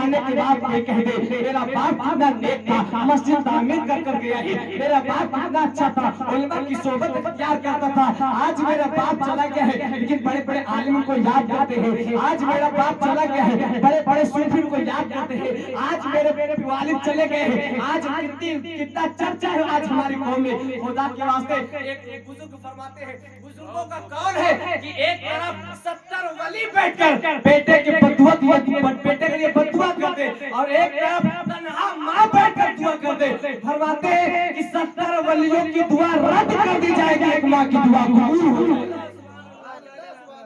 آنے کے بعد یہ کہہ دے میرا باپ کتنا نیک تھا, مسجد تعمیر کر گیا ہے, میرا باپ کتنا اچھا تھا, علماء کی صحبت اختیار کرتا تھا, آج میرا باپ چلا گیا ہے لیکن بڑے بڑے عالم کو یاد کرتے ہیں, آج میرا باپ چلا گیا ہے بڑے بڑے صوفی کو یاد کرتے ہیں, آج میرے والد چلے گئے ہیں, آج کتنا چرچا ہے آج ہماری قوم میں. خدا کے واسطے ایک بزرگ فرماتے ہیں, بزرگوں کا قول ہے کہ ایک طرف 70 ولی بیٹھ کر بیٹے کے بیٹے کے لیے بددعا کرتے اور ایک طرف تنہا ماں بیٹھ کر دعا کرتے. فرماتے ہیں کہ 70 ولیوں کی دعا رد کر دی جائے گی, ایک ماں کی دعا قبول ہو جائے گی.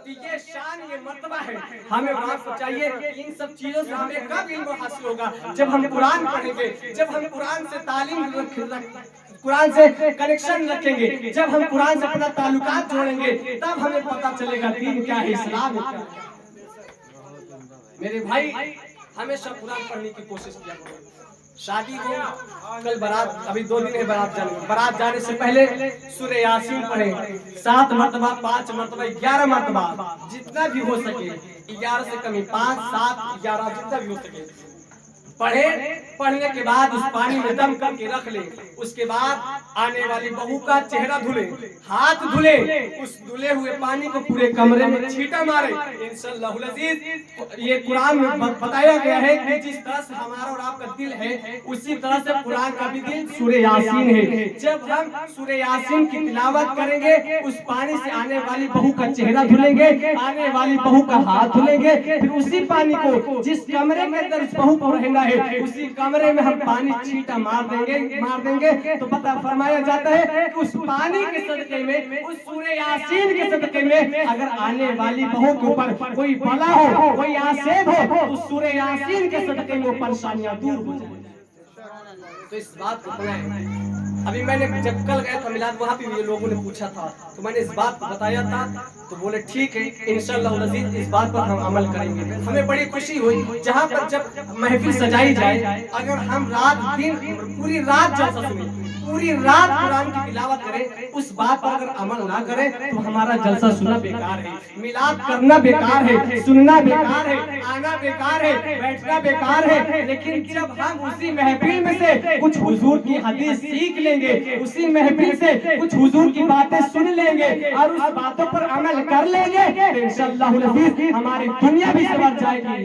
یہ شان, یہ مرتبہ ہے. ہمیں آپ کو چاہیے کہ ان سب چیزوں سے ہمیں کب علم حاصل ہوگا, جب ہم قرآن پڑھیں گے, جب ہم قرآن سے تعلیم قرآن سے کنیکشن رکھیں گے, جب ہم قرآن سے اپنا تعلقات جوڑیں گے, تب ہمیں پتہ چلے گا دین کیا ہے, اسلام کیا ہے. میرے بھائی ہمیشہ قرآن پڑھنے کی کوشش کیا کرو. شادی کو کل بارات, ابھی 2 دن ہے بارات جانے سے پہلے سورہ یاسین پڑھیں 7 مرتبہ, 5 مرتبہ, 11 مرتبہ, جتنا بھی ہو سکے, 11 سے کمی 5, 7, 11 جتنا بھی ہو سکے پڑھے. پڑھنے کے بعد اس پانی میں دم کر کے رکھ لے. اس کے بعد آنے والی بہو کا چہرہ دھلے, ہاتھ دھلے, اس دھلے ہوئے پانی کو پورے کمرے میں چھینٹا مارے. انشاءاللہ العزیز یہ قرآن میں بتایا گیا ہے کہ جس طرح سے ہمارا اور آپ کا دل ہے اسی طرح سے قرآن کا بھی دل سورہ یاسین ہے. جب ہم سورہ یاسین کی تلاوت کریں گے, اس پانی سے آنے والی بہو کا چہرہ دھلیں گے, آنے والی بہو کا ہاتھ دھلیں گے, پھر اسی پانی کو جس کمرے کے اندر اس بہو کو رہنا ہے اسی کمرے میں ہم پانی چھینٹا مار دیں گے. تو پتہ فرمایا جاتا ہے کہ اس پانی کے صدقے میں, اس سورہ یاسین کے صدقے میں اگر آنے والی بہو کے اوپر کوئی بلا ہو, کوئی آسیب ہو, تو سورہ یاسین کے صدقے میں وہ پریشانیاں دور ہو جائیں. تو اس بات کو بتائیں. ابھی میں نے جب کل گیا تھا میلاد, وہاں پہ یہ لوگوں نے پوچھا تھا تو میں نے اس بات کو بتایا تھا, تو بولے ٹھیک ہے انشاءاللہ العزیز اس بات پر ہم عمل کریں گے. ہمیں بڑی خوشی ہوئی جہاں پر جب محفل سجائی جائے, اگر ہم رات دن پوری رات جلسہ سنیں, پوری رات قرآن کی تلاوت کریں, اس بات پر اگر عمل نہ کریں تو ہمارا جلسہ سننا بیکار ہے, میلاد کرنا بیکار ہے, سننا بیکار ہے, آنا بیکار ہے, بیٹھنا بیکار ہے. لیکن جب ہم اسی محفل میں سے کچھ حضور کی حدیث سیکھ لیں گے, اسی محفل سے کچھ حضور کی باتیں سن لیں گے اور اس باتوں پر عمل کر لیں گے, تو انشاءاللہ العزیز ہماری دنیا بھی سنور جائے گی.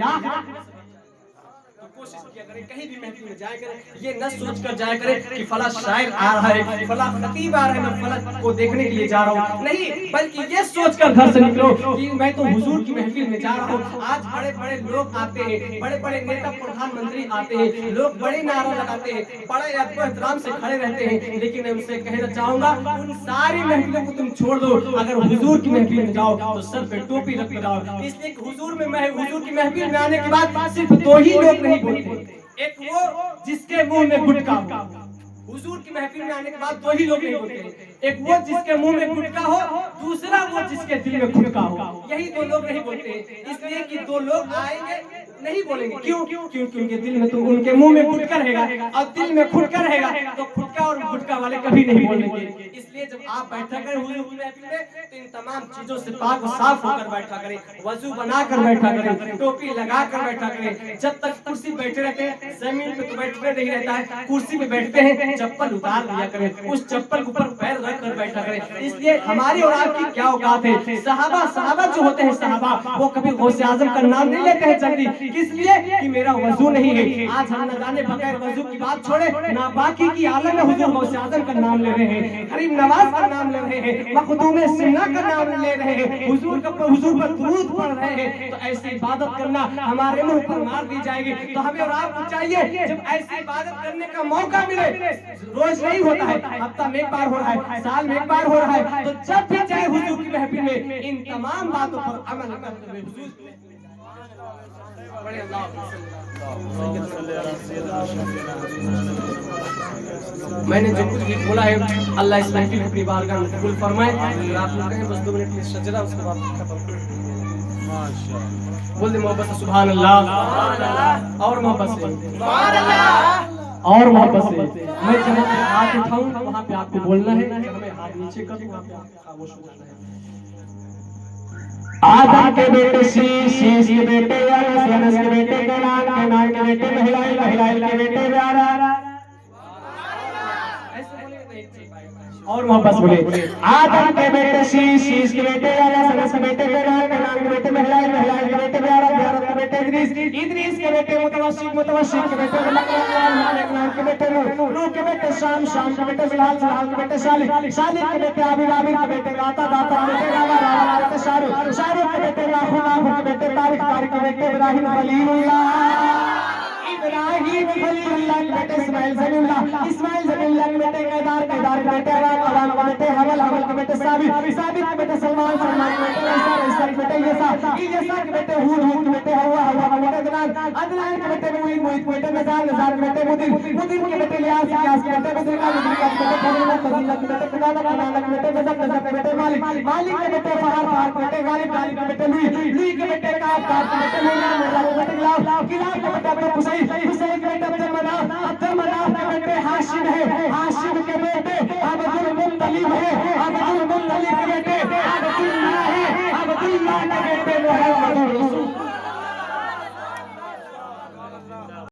کوشش کیا کریں کہیں بھی محفل میں جائے کریں, یہ نہ سوچ کر جائے کریں کہ فلاں شاعر آ رہا ہے, فلاں خطیب آ رہا ہے, میں فلاں کو دیکھنے کے لیے جا رہا ہوں. نہیں, بلکہ یہ سوچ کر گھر سے نکلو کہ میں تو حضور کی محفل میں جا رہا ہوں. آج بڑے بڑے لوگ آتے ہیں, بڑے بڑے نیتا پردھان منتری آتے ہیں, لوگ بڑے نعرہ لگاتے ہیں, بڑے ادب و احترام سے کھڑے رہتے ہیں, لیکن میں ان سے کہنا چاہوں گا ان ساری محفلوں کو تم چھوڑ دو, اگر حضور کی محفل میں جاؤ تو سر پہ ٹوپی رکھ کر جاؤ. اس لیے کہ حضور کی محفل میں آنے کے بعد صرف 2 ہی لوگ نہیں بولتے, ایک وہ جس کے منہ میں گٹکا ہو. حضور کی محفل میں آنے کے بعد 2 ہی لوگ نہیں بولتے ہیں, ایک وہ جس کے منہ میں گٹکا ہو, دوسرا وہ جس کے دل میں گٹکا ہو. یہی 2 لوگ نہیں بولتے ہیں, اس لیے کہ 2 لوگ آئیں گے نہیں بولیں گے. کیوں؟ کیونکہ ان کے دل میں تو ان کے منہ میں گٹکا رہے گا اور دل میں گٹکا رہے گا, تو گٹکا اور گٹکا والے کبھی نہیں بولیں گے. اس لیے جب آپ بیٹھا کریں حضور کی محفل میں تو ان تمام چیزوں سے پاک و صاف ہو کر بیٹھا کریں, وضو بنا کر بیٹھا کریں, ٹوپی لگا کر بیٹھا کریں. جب تک کرسی بیٹھے رہتے ہیں, زمین پہ تو بیٹھنے نہیں رہتا ہے, کرسی پہ بیٹھتے ہیں, چپل اتار لیا کریں, اس چپل کے اوپر پیر رکھ کر بیٹھا کریں. اس لیے ہماری اور آپ کی کیا اوقات ہے. صحابہ جو ہوتے ہیں صحابہ, وہ کبھی غوث اعظم کا نام نہیں لیتے ہیں جلدی. کس لیے کہ میرا وضو نہیں ہے. آج ہم نہ جانے بغیر وضو کی بات چھوڑے ناپاکی کی عالم میں حضور غوث اعظم کا نام لے رہے ہیں, غریب نواز کا نام لے رہے ہیں, مخدوم سنہ کا نام لے رہے ہیں, حضور پر درود پڑھ رہے ہیں. تو ایسی عبادت کرنا ہمارے منہ پر مار دی جائے گی. تو ہمیں اور آپ کو چاہیے جب ایسی عبادت کرنے کا موقع ملے, روز نہیں ہوتا ہے, ہفتہ میں ایک بار ہو رہا ہے, سال میں ایک بار ہو رہا ہے, تو جب بھی چاہے حضور کی محفل میں ان تمام باتوں پر عمل کرتے ہوئے حضور بڑے میں نے جو کچھ بھی بولا ہے اللہ اس محفل اپنی بارگاہ میں قبول فرمائے. اگر آپ لوگ کہیں بس 2 منٹ کے شجرہ اس کے بعد ختم بول دیں محبت سے سبحان اللہ, اور محبت سے سبحان اللہ, اور محبت سے. میں جہاں پہ ہاتھ اٹھاؤں وہاں پہ آپ کو بولنا ہے, جہاں میں ہاتھ نیچے کروں وہاں پہ آپ کو خاموش ہو جانا ہے. آدم کے بیٹے شیش, شیش کے بیٹے انس, انس کے بیٹے کینان, کینان کے بیٹے مہلائل کے بیٹے پیارا اور محبت سے بولے آدم کے بیٹے شیش کے بیٹے سرس کے بیٹے کنعان کے بیٹے مہلائل کے بیٹے بیارت کے بیٹے ادریس کے بیٹے متوشق کے بیٹے لقمان کے بیٹے نوح کے بیٹے شام کے بیٹے فلحال کے بیٹے شالح کے بیٹے عابد کے بیٹے داتا کے بیٹے راوا کے بیٹے شاروخ کے بیٹے راہو کے بیٹے طارق کے بیٹے ابراہیم خلیل اللہ کے بیٹے اسماعیل ذبیح اللہ کے بیٹے قیدار کے بیٹے عوام کے بیٹے حول کے بیٹے ثابت کے بیٹے سلمان کے بیٹے عیسیٰ کے بیٹے یسع کے بیٹے ہود کے بیٹے ہوا کے بیٹے عدنان کے بیٹے معید کے بیٹے نزار کے بیٹے مدین کے بیٹے لیاس کے بیٹے بدرکا کے بیٹے فضیلت کے بیٹے قنانہ کے بیٹے نظر کے بیٹے مالک کے بیٹے فہار کے بیٹے غالب کے بیٹے لوئی کے بیٹے کعب کے بیٹے مولا کے بیٹے کلاب کے بیٹے حسین کے بیٹے عبد المناف کے بیٹے ہاشم کے بیٹے عبد المطلب کے بیٹے